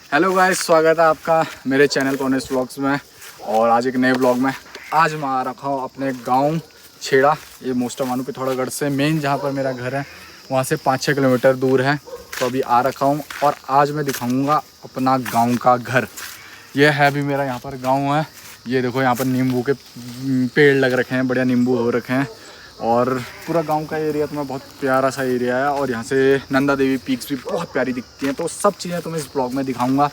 Hello guys, स्वागत है आपका मेरे चैनल ऑनेस्ट व्लॉग्स में। और आज एक नए व्लॉग में आज मैं आ रखा हूँ अपने गांव छेड़ा। ये मोस्टामानू पिथौरागढ़ से मेन जहाँ पर मेरा घर है वहाँ से 5-6 किलोमीटर दूर है। तो अभी आ रखा हूँ और आज मैं दिखाऊंगा अपना गांव का घर। ये है भी मेरा यहाँ पर गांव है। ये देखो यहाँ पर नींबू के पेड़ लग रखे हैं, बढ़िया नींबू हो रखे हैं। और पूरा गांव का एरिया तुम्हें बहुत प्यारा सा एरिया है। और यहाँ से नंदा देवी पीक्स भी बहुत प्यारी दिखती हैं। तो सब चीज़ें तुम्हें इस ब्लॉग में दिखाऊंगा।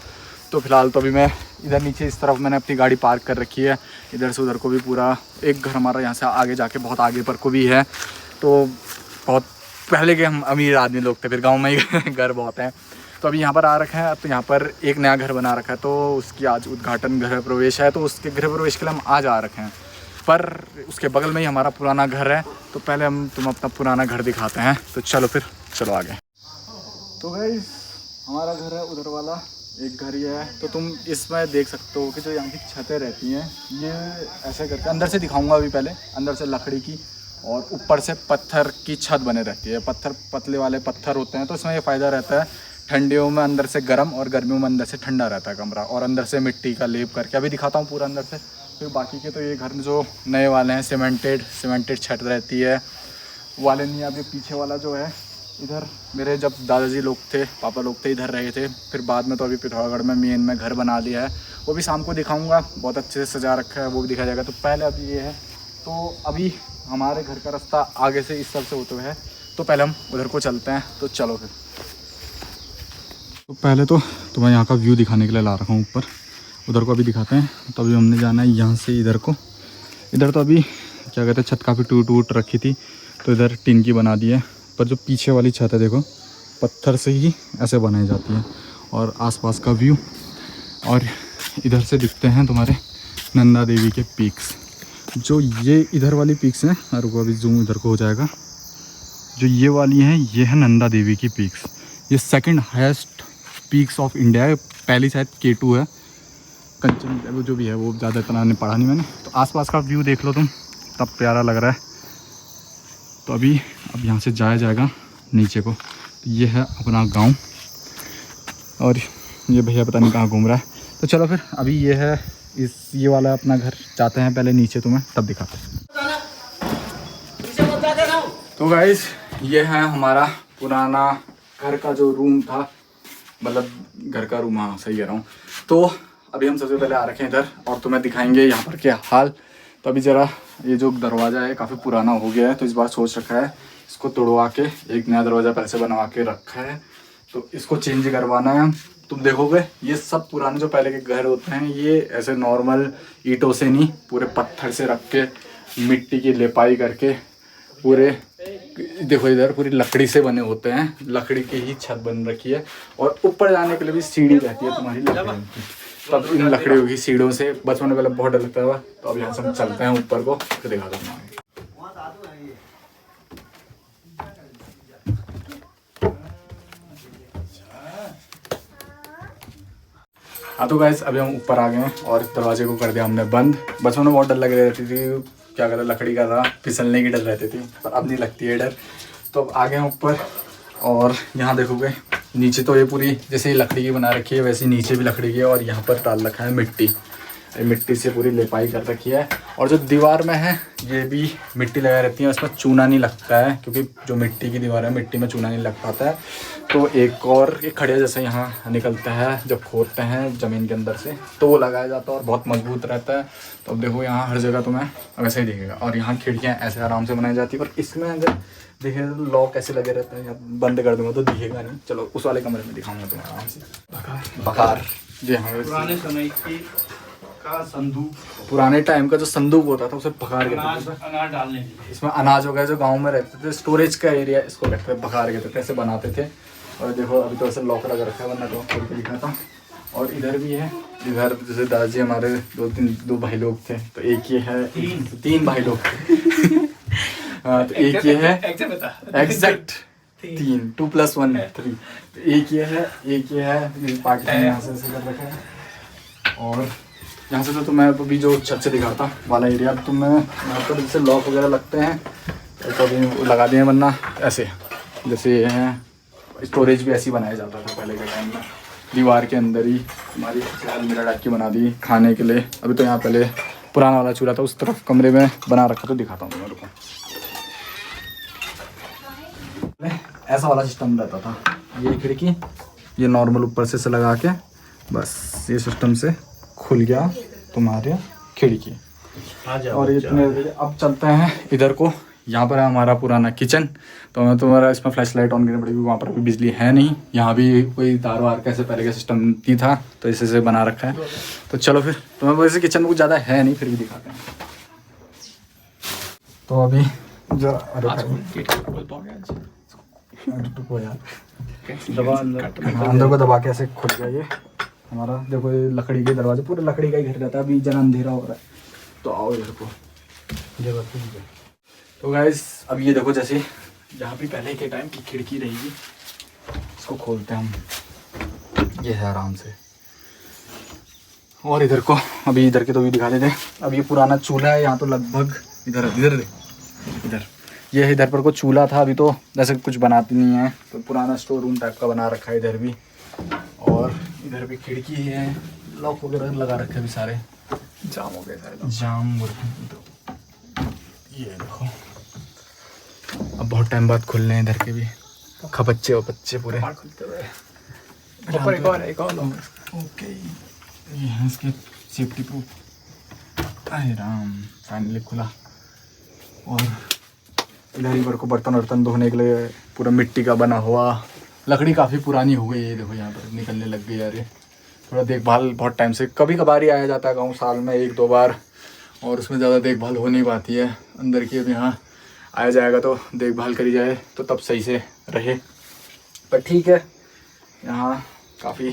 तो फिलहाल तो अभी मैं इधर नीचे इस तरफ मैंने अपनी गाड़ी पार्क कर रखी है। इधर से उधर को भी पूरा एक घर हमारा यहाँ से आगे जाके बहुत आगे पर को भी है। तो बहुत पहले के हम अमीर आदमी लोग थे, फिर गाँव में ही घर बहुत हैं। तो अभी यहाँ पर आ रखा है। तो यहाँ पर एक नया घर बना रखा है, तो उसकी आज उद्घाटन गृह प्रवेश है। तो उसके गृह प्रवेश के लिए हम आज आ रखे हैं। पर उसके बगल में ही हमारा पुराना घर है। तो पहले हम तुम अपना पुराना घर दिखाते हैं। तो चलो आगे। तो गाइस हमारा घर है उधर वाला एक घर ये है। तो तुम इसमें देख सकते हो कि जो यहाँ की छतें रहती हैं ये ऐसे करके अंदर से दिखाऊंगा। अभी पहले अंदर से लकड़ी की और ऊपर से पत्थर की छत बने रहती है। पत्थर पतले वाले पत्थर होते हैं। तो इसमें ये फ़ायदा रहता है, ठंडियों में अंदर से गर्म और गर्मियों में अंदर से ठंडा रहता है कमरा। और अंदर से मिट्टी का लेप करके अभी दिखाता हूँ पूरा अंदर से। फिर बाकी के तो ये घर जो नए वाले हैं सीमेंटेड छत रहती है वाले नहीं। अभी पीछे वाला जो है इधर मेरे जब दादाजी लोग थे, पापा लोग थे, इधर रहे थे। फिर बाद में तो अभी पिथौरागढ़ में मेन में घर बना लिया है। वो भी शाम को दिखाऊंगा, बहुत अच्छे से सजा रखा है, वो भी दिखाया जाएगा। तो पहले अभी ये है। तो अभी हमारे घर का रास्ता आगे से इस तरफ से होते हुए है। तो पहले हम उधर को चलते हैं। तो चलो फिर। तो पहले तो मैं यहाँ का व्यू दिखाने के लिए ला रखा हूँ ऊपर। उधर को अभी दिखाते हैं। तो अभी हमने जाना है यहाँ से इधर को। इधर तो अभी क्या कहते हैं, छत काफ़ी टूट रखी थी, तो इधर टिन की बना दी है। पर जो पीछे वाली छत है देखो, पत्थर से ही ऐसे बनाई जाती है। और आसपास का व्यू, और इधर से दिखते हैं तुम्हारे नंदा देवी के पीक्स। जो ये इधर वाली पीक्स हैं, और वो अभी जूम इधर को हो जाएगा। जो ये वाली हैं ये है नंदा देवी की पीक्स। ये second highest peaks of India है। पहली शायद K2 है, कंचन वो जो भी है, वो ज़्यादा इतना नहीं पढ़ा नहीं मैंने। तो आसपास का व्यू देख लो तुम, तब प्यारा लग रहा है। तो अब यहाँ से जाया जाएगा नीचे को। तो ये है अपना गांव। और ये भैया पता नहीं कहाँ घूम रहा है। तो चलो फिर अभी ये है ये वाला अपना घर। जाते हैं पहले नीचे, तुम्हें तब दिखाते हैं। तो गाइस ये है हमारा पुराना घर का जो रूम था, मतलब घर का रूम, हाँ सही कह रहा हूँ। तो अभी हम सबसे पहले आ रखे हैं इधर और तुम्हें दिखाएंगे यहाँ पर क्या हाल। तो अभी ज़रा ये जो दरवाज़ा है काफ़ी पुराना हो गया है। तो इस बार सोच रखा है इसको तोड़वा के एक नया दरवाज़ा पैसे बनवा के रखा है। तो इसको चेंज करवाना है। तुम देखोगे ये सब पुराने जो पहले के घर होते हैं ये ऐसे नॉर्मल ईंटों से नहीं, पूरे पत्थर से रख के मिट्टी की लिपाई करके पूरे, देखो इधर पूरी लकड़ी से बने होते हैं। लकड़ी की ही छत बन रखी है। और ऊपर जाने के लिए भी सीढ़ी रहती है तुम्हारी लकड़ी की। तब इन लकड़ियों की सीढ़ियों से बचपन में पहले बहुत डर लगता था। तो अब यहाँ से हम चलते हैं ऊपर को, फिर दिखा दूँगा। हाँ तो गाइस अभी हम ऊपर आ गए हैं और दरवाजे को कर दिया हमने बंद। बचपन में बहुत डर लग रहती थी, क्या कहते लकड़ी का था, फिसलने की डर रहती थी, पर अब नहीं लगती है डर। तो अब आ गए हैं ऊपर। और यहाँ देखोगे नीचे तो ये पूरी जैसे ही लकड़ी की बना रखी है वैसे नीचे भी लकड़ी की है। और यहाँ पर डाल रखा है मिट्टी से पूरी लिपाई कर रखी है। और जो दीवार में है ये भी मिट्टी लगा रहती है, उसमें चूना नहीं लगता है, क्योंकि जो मिट्टी की दीवार है मिट्टी में चूना नहीं लग पाता है। तो एक खड़िया जैसे यहाँ निकलता है जब खोदते हैं ज़मीन के अंदर से, तो वो लगाया जाता है और बहुत मजबूत रहता है। तो अब देखो यहाँ हर जगह तुम्हें वैसे ही दिखेगा। और यहाँ खिड़कियाँ ऐसे आराम से बनाई जाती है। और इसमें अगर देखें तो लॉक ऐसे लगे रहते हैं, बंद कर दूँगा तो दिखेगा नहीं। चलो उस वाले कमरे में दिखाऊंगा तुम्हें आराम से। बकार जी हाँ, पुराने समय की का संदूक, पुराने टाइम का जो संदूक होता था उसे बकार कहते थे। अनाज डालने के लिए इसमें अनाज वगैरह जो गांव में रहते थे, स्टोरेज का एरिया इसको कहते थे, बकार कहते थे, ऐसे बनाते थे। और देखो अभी तो ऐसे लॉक लगा रखा है, वरना तो खोल के दिखा था। और इधर भी है, इधर जैसे दादाजी हमारे दो भाई लोग थे। तो एक ये है, तीन भाई लोग थे। हाँ तो एक ये है एग्जैक्ट 3, 2 + 1 3। तो एक ये है पार्टीशन यहाँ से ऐसे कर रखा है। और यहाँ से तो मैं अभी जो छत से दिखाता वाला एरिया, तो मैं यहाँ पर जैसे लॉक वगैरह लगते हैं तो अभी लगा दिए, वरना ऐसे जैसे ये हैं स्टोरेज भी ऐसी बनाया जाता था पहले के टाइम में। दीवार के अंदर ही हमारी अलमीरा टाइप की बना दी खाने के लिए। अभी तो यहाँ पहले पुराना वाला चूल्हा था, उस तरफ कमरे में बना रखा, तो दिखाता हूँ मेरे को। ऐसा वाला सिस्टम रहता था, ये खिड़की ये नॉर्मल ऊपर से लगा के बस ये सिस्टम से खुल गया तुम्हारे खिड़की। और इतने अब चलते हैं इधर को। यहाँ पर है हमारा पुराना किचन, तो हमें तुम्हारा इसमें फ्लैश लाइट ऑन करनी पड़ेगी, वहाँ पर अभी बिजली है नहीं। यहाँ भी कोई तार वार कैसे पहले का सिस्टम नहीं था, तो इसे से बना रखा है। तो चलो फिर, तुम्हें वैसे किचन में कुछ ज़्यादा है नहीं, फिर भी दिखाते हैं। तो अभी जरा अंदर को दबा के ऐसे खुल गया ये हमारा। देखो ये लकड़ी के दरवाजे, पूरे लकड़ी का ही घर रहता है। अभी जरा अंधेरा हो रहा है, तो आओ इधर को। तो गाइस अब ये देखो, जैसे जहाँ भी पहले के टाइम की खिड़की रहेगी, इसको खोलते हैं हम, ये है आराम से। और इधर को अभी इधर के तो भी दिखा देते हैं। अब ये पुराना चूल्हा है, यहाँ तो लगभग इधर ये इधर पर को चूल्हा था। अभी तो जैसे कुछ बनाती नहीं है, तो पुराना स्टोर रूम टाइप का बना रखा है इधर भी। और इधर भी खिड़की है, लॉक वगैरह लगा रखे अभी सारे। जाम हो गए सारे, जाम हो गए। ये देखो अब बहुत टाइम बाद खुल रहे हैं इधर के भी, खपच्चे वपच्चे पूरे खुलते हुए। ओके, ये है इसके सेफ्टी प्रूफ। अरे राम, फाइनली खुला। और इधर इधर को बर्तन वर्तन धोने के लिए पूरा मिट्टी का बना हुआ। लकड़ी काफ़ी पुरानी हो गई है, देखो यहाँ पर निकलने लग गई यार। थोड़ा देखभाल बहुत टाइम से, कभी कभार ही आया जाता है गाँव, साल में 1-2 बार, और उसमें ज़्यादा देखभाल हो नहीं पाती है अंदर की। अब यहाँ आया जाएगा तो देखभाल करी जाए तो तब सही से रहे। पर ठीक है, यहाँ काफ़ी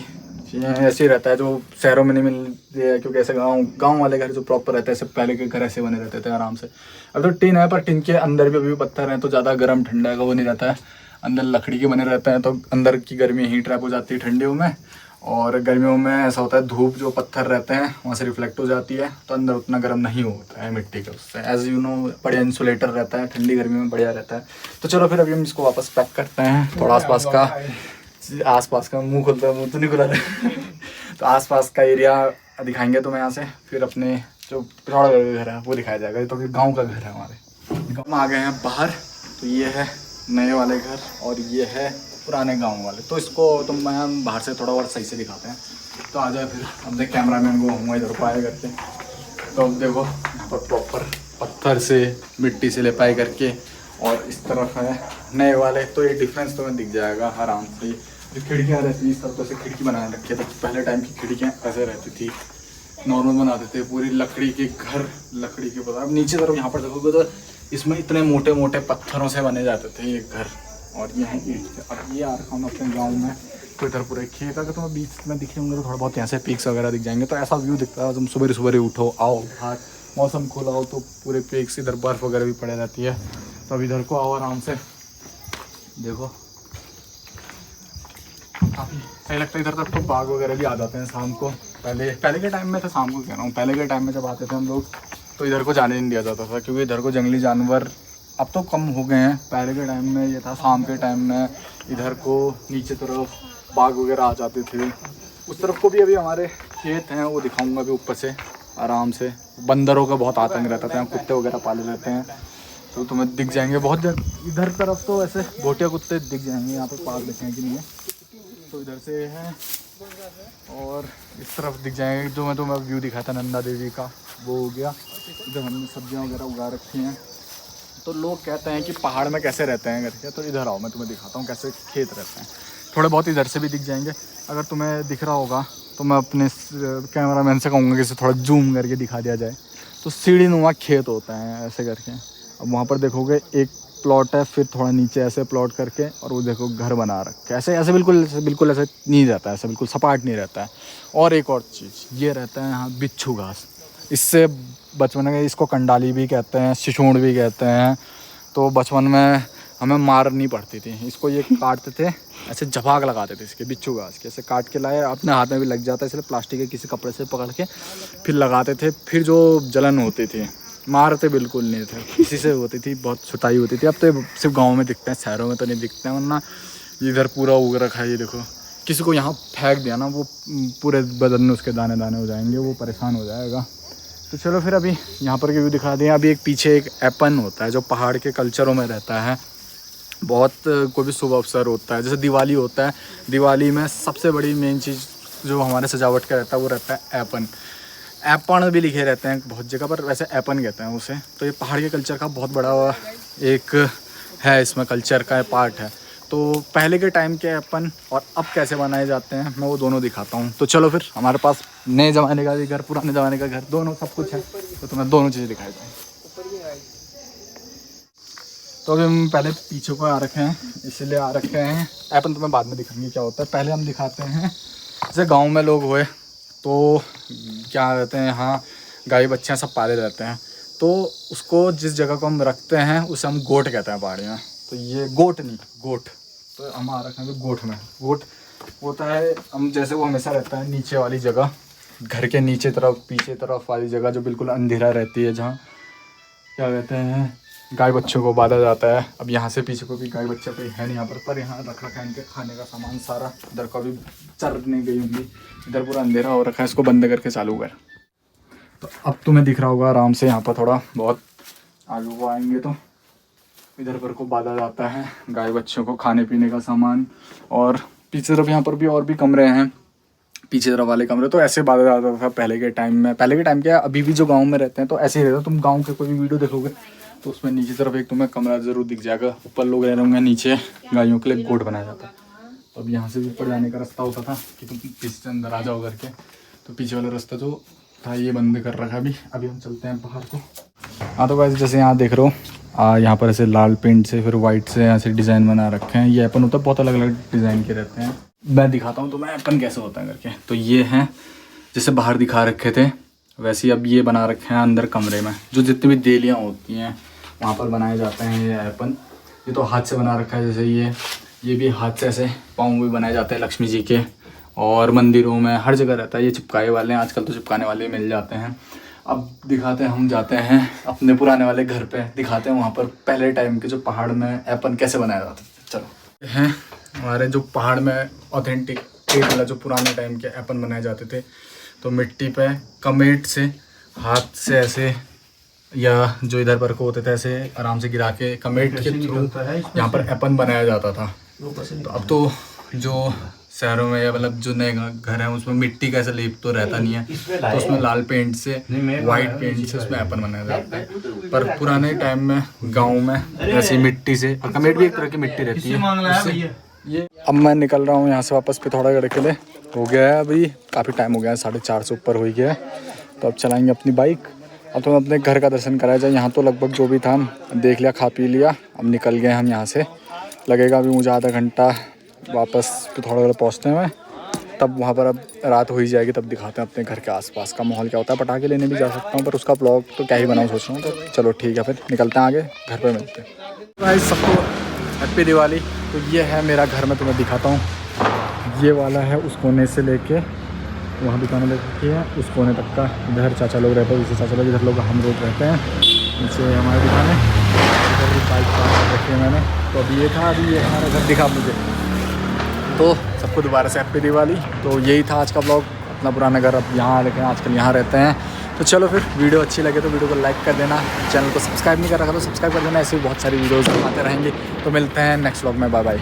चीज़ें ऐसे ही रहता है जो शहरों में नहीं मिलती है, क्योंकि ऐसे गांव वाले घर जो प्रॉपर रहते हैं, सब पहले के घर ऐसे बने रहते थे आराम से। अब तो टिन है, पर टिन के अंदर भी अभी पत्थर हैं, तो ज़्यादा गर्म ठंडा का वो नहीं रहता है। अंदर लकड़ी के बने रहते हैं, तो अंदर की गर्मी हीट ट्रैप हो जाती है ठंडियों में। और गर्मियों में ऐसा होता है, धूप जो पत्थर रहते हैं वहाँ से रिफ्लेक्ट हो जाती है, तो अंदर उतना गर्म नहीं होता है मिट्टी का। उससे एज यू नो बढ़िया इंसुलेटर रहता है, ठंडी गर्मी में बढ़िया रहता है। तो चलो फिर अभी हम इसको वापस पैक करते हैं। थोड़ा आसपास का मुंह खुलता है, मुंह तो नहीं खुला रहा। तो आसपास का एरिया दिखाएंगे तुम्हें यहाँ से, फिर अपने जो पिथौरागढ़ का घर है वो दिखाया जाएगा। तो गाँव का घर है हमारे। गाँव में आ गए हैं बाहर, तो ये है नए वाले घर और ये है पुराने गांव वाले। तो इसको तुम मैं बाहर से थोड़ा और सही से दिखाते हैं। तो आ जाए फिर, अब देख कैमरामैन को हूँ इधर पाए करके। तो अब देखो यहाँ पर प्रॉपर पत्थर से मिट्टी से लिपाई करके, और इस तरफ है नए वाले। तो ये डिफरेंस तुम्हें दिख जाएगा आराम से। जो खिड़कियाँ रहती हैं इस तरफ से खिड़की बना रखी है, तो पहले टाइम की खिड़कियाँ ऐसे रहती थी, नॉर्मल बनाते थे, पूरी लकड़ी के घर, लकड़ी के पता। अब नीचे तरफ यहाँ पर देखोगे तो इसमें इतने मोटे मोटे पत्थरों से बने जाते थे ये घर। और ये है ईंट। अब ये आ रखा हूँ अपने गांव में, तो इधर पूरे खेत, अगर तुम्हें बीच में दिख रहे होंगे तो थोड़ा बहुत यहाँ से पीक्स वगैरह दिख जाएंगे। तो ऐसा व्यू दिखता है, तुम सुबह सुबह उठो, आओ बाहर, मौसम खुला हो तो पूरे पीक्स, इधर बर्फ़ वगैरह भी पड़े रहती है। तो अब इधर को आओ आराम से, देखो काफ़ी सही लगता है। इधर तक तो बाग वगैरह भी आ जाते हैं शाम को। पहले के टाइम में तो शाम को कह रहा हूँ, पहले के टाइम में जब आते थे हम लोग, तो इधर को जाने नहीं दिया जाता था, क्योंकि इधर को जंगली जानवर अब तो कम हो गए हैं। पहले के टाइम में ये था, शाम के टाइम में इधर को नीचे तरफ बाग वगैरह आ जाते थे। उस तरफ को भी अभी हमारे खेत हैं, वो दिखाऊंगा अभी ऊपर से आराम से। बंदरों का बहुत आतंक रहता था, कुत्ते वगैरह पाले रहते हैं, तो तुम्हें दिख जाएंगे बहुत। इधर तरफ तो ऐसे भोटिया कुत्ते दिख जाएंगे, यहाँ पर पाल देते हैं कि नहीं है, तो इधर से है। और इस तरफ दिख जाएंगे, जो मैं तुम्हें व्यू दिखाया था नंदा देवी का, वो हो गया। इधर हमने सब्जियां वगैरह उगा रखी हैं। तो लोग कहते हैं कि पहाड़ में कैसे रहते हैं करके, तो इधर आओ मैं तुम्हें दिखाता हूँ कैसे खेत रहते हैं। थोड़े बहुत इधर से भी दिख जाएंगे। अगर तुम्हें दिख रहा होगा तो मैं अपने कैमरामैन से कहूँगा कि इसे थोड़ा जूम करके दिखा दिया जाए। तो सीढ़ी नुमा खेत होता है ऐसे करके। अब वहाँ पर देखोगे एक प्लॉट है, फिर थोड़ा नीचे ऐसे प्लॉट करके, और वो देखो घर बना रखे ऐसे ऐसे बिल्कुल ऐसे नहीं रहता है, ऐसे बिल्कुल सपाट नहीं रहता है। और एक और चीज़ ये रहता है यहाँ बिच्छू घास। इससे बचपन में, इसको कंडाली भी कहते हैं, शिशोड़ भी कहते हैं। तो बचपन में हमें मारनी पड़ती थी, इसको ये काटते थे, ऐसे झपाक लगाते थे इसके, बिच्छू घास के ऐसे काट के लाए, अपने हाथ में भी लग जाता है, इसलिए प्लास्टिक के किसी कपड़े से पकड़ के फिर लगाते थे। फिर जो जलन होती थी, मारते बिल्कुल नहीं थे, इसी से होती थी, बहुत सुताई होती थी। अब तो सिर्फ गाँव में दिखते हैं, शहरों में तो नहीं दिखते हैं। वरना इधर पूरा उग रखा है, ये देखो किसी को यहाँ फेंक दिया ना, वो पूरे बदन में उसके दाने दाने हो जाएंगे, वो परेशान हो जाएगा। तो चलो फिर अभी यहाँ पर के व्यू दिखा दें। अभी एक पीछे एक एपन होता है जो पहाड़ के कल्चरों में रहता है। बहुत कोई भी शुभ अवसर होता है, जैसे दिवाली होता है, दिवाली में सबसे बड़ी मेन चीज़ जो हमारे सजावट का रहता है वो रहता है एपन। एपन भी लिखे रहते हैं बहुत जगह पर, वैसे एपन कहते हैं उसे। तो ये पहाड़ के कल्चर का बहुत बड़ा एक है, इसमें कल्चर का पार्ट है। तो पहले के टाइम के एपन और अब कैसे बनाए जाते हैं मैं वो दोनों दिखाता हूँ। तो चलो फिर, हमारे पास नए ज़माने का भी घर, पुराने ज़माने का घर, दोनों सब कुछ है, तो तुम्हें दोनों चीज़ें दिखाई दूँ। तो अभी हम पहले पीछे को आ रखे हैं, इसलिए आ रखे हैं। एपन तुम्हें बाद में दिखाएंगे क्या होता है, पहले हम दिखाते हैं। जैसे गांव में लोग हुए तो क्या रहते हैं, यहाँ गाय बच्चे सब पाले रहते हैं, तो उसको जिस जगह को हम रखते हैं उसे हम गोट कहते हैं पहाड़ी में। तो ये गोट नहीं, गोट, तो हम आ रखे हैं तो गोट में। गोट होता है हम जैसे वो हमेशा रहता है नीचे वाली जगह, घर के नीचे तरफ, पीछे तरफ वाली जगह जो बिल्कुल अंधेरा रहती है, जहाँ क्या कहते हैं गाय बच्चों को बांधा जाता है। अब यहाँ से पीछे को भी गाय बच्चा कोई है नहीं यहाँ पर यहाँ रख रखा है इनके खाने का सामान सारा। इधर को अभी चरने गई होंगी, इधर पूरा अंधेरा हो रखा है, इसको बंद करके चालू कर। तो अब तुम्हें दिख रहा होगा आराम से, यहाँ पर थोड़ा बहुत आगे को आएंगे तो इधर पर को बांधा जाता है गाय बच्चों को खाने पीने का सामान। और पीछे तरफ यहाँ पर भी और भी कमरे हैं, पीछे तरफ वाले कमरे। तो ऐसे बांधा जाता था पहले के टाइम में। पहले के टाइम क्या, अभी भी जो गांव में रहते हैं तो ऐसे ही रहता है। तुम गांव के कोई भी वीडियो देखोगे तो उसमें नीचे तरफ एक तुम्हें कमरा ज़रूर दिख जाएगा, ऊपर लोग रह रहे होंगे, नीचे गायों के लिए गोट बनाया जाता है। तो अब यहाँ से भी ऊपर जाने का रास्ता होता था कि तुम पीछे अंदर आ जाओ करके, तो पीछे वाला रास्ता जो था ये बंद कर रखा अभी हम चलते हैं बाहर को। हाँ तो वैसे जैसे यहाँ देख रहे हो, यहाँ पर ऐसे लाल पेंट से फिर वाइट से ऐसे डिज़ाइन बना रखे हैं। ये एपन होता है, बहुत अलग अलग डिज़ाइन के रहते हैं। मैं दिखाता हूँ तो मैं एपन कैसे होता है करके। तो ये हैं जैसे बाहर दिखा रखे थे वैसे ही अब ये बना रखे हैं अंदर कमरे में, जो जितनी भी देलियाँ होती हैं वहाँ पर बनाए जाते हैं ये एपन। ये तो हाथ से बना रखा है, जैसे ये भी हाथ से ऐसे पाँव भी बनाए जाते हैं लक्ष्मी जी के, और मंदिरों में हर जगह रहता है। ये चिपकाए वाले हैं, आजकल तो चिपकाने वाले मिल जाते हैं। अब दिखाते हैं, हम जाते हैं अपने पुराने वाले घर पे, दिखाते हैं वहाँ पर पहले टाइम के जो पहाड़ में एपन कैसे बनाया जाता था। चलो, हैं हमारे जो पहाड़ में ऑथेंटिक वाला जो पुराने टाइम के एपन बनाए जाते थे। तो मिट्टी पे कमेट से हाथ से ऐसे, या जो इधर पर को होते थे ऐसे आराम से गिरा के कमेट के थ्रू यहाँ पर एपन बनाया जाता था। तो अब तो जो शहरों में या मतलब जो नए घर हैं उसमें मिट्टी का ऐसा लेप तो रहता नहीं है, तो उसमें लाल पेंट से, वाइट पेंट से उसमें एपन बनाया जाता है। पर पुराने टाइम में गांव में ऐसी मिट्टी से, और कमेट भी एक तरह की मिट्टी रहती है। ये अब मैं निकल रहा हूँ यहाँ से वापस पिथौरागढ़ के लिए। हो गया है अभी काफ़ी टाइम हो गया है, 4:30 से ऊपर हो गया है। तो अब चलाएँगे अपनी बाइक। अब तो अपने घर का दर्शन कराया जाए। यहाँ तो लगभग जो भी था देख लिया, खा पी लिया, अब निकल गए हम यहाँ से। लगेगा अभी मुझे आधा घंटा वापस पिथौरागढ़ पहुँचने में, तब वहाँ पर अब रात हो ही जाएगी, तब दिखाते हैं अपने घर के आसपास का माहौल क्या होता है। पटाखे लेने भी जा सकता हूँ पर उसका ब्लॉग तो क्या ही बनाऊँ सोच रहा हूँ। तो चलो ठीक है, फिर निकलते हैं आगे, घर पे मिलते हैं। भाई सबको हैप्पी दिवाली। तो ये है मेरा घर, मैं तुम्हें दिखाता हूँ। ये वाला है उस कोने से लेके वहाँ दुकानें लग रखी है, उस कोने तक का। इधर चाचा लोग रहते हैं, चाचा लोग, इधर लोग हम लोग रहते हैं। नीचे हमारी दुकानें, इधर भी बाइक पार्क कर रखी है मैंने। तो अभी ये था, अभी ये हमारा घर दिखा मुझे। तो सबको दोबारा से हैप्पी दिवाली। तो यही था आज का ब्लॉग, अपना पुराना घर अब यहाँ, लेकिन आजकल यहाँ रहते हैं। तो चलो फिर, वीडियो अच्छी लगे तो वीडियो को लाइक कर देना, चैनल को सब्सक्राइब नहीं कर रखा तो सब्सक्राइब कर देना। ऐसे भी बहुत सारी वीडियोज़ आते रहेंगे। तो मिलते हैं नेक्स्ट ब्लॉग में, बाय बाय।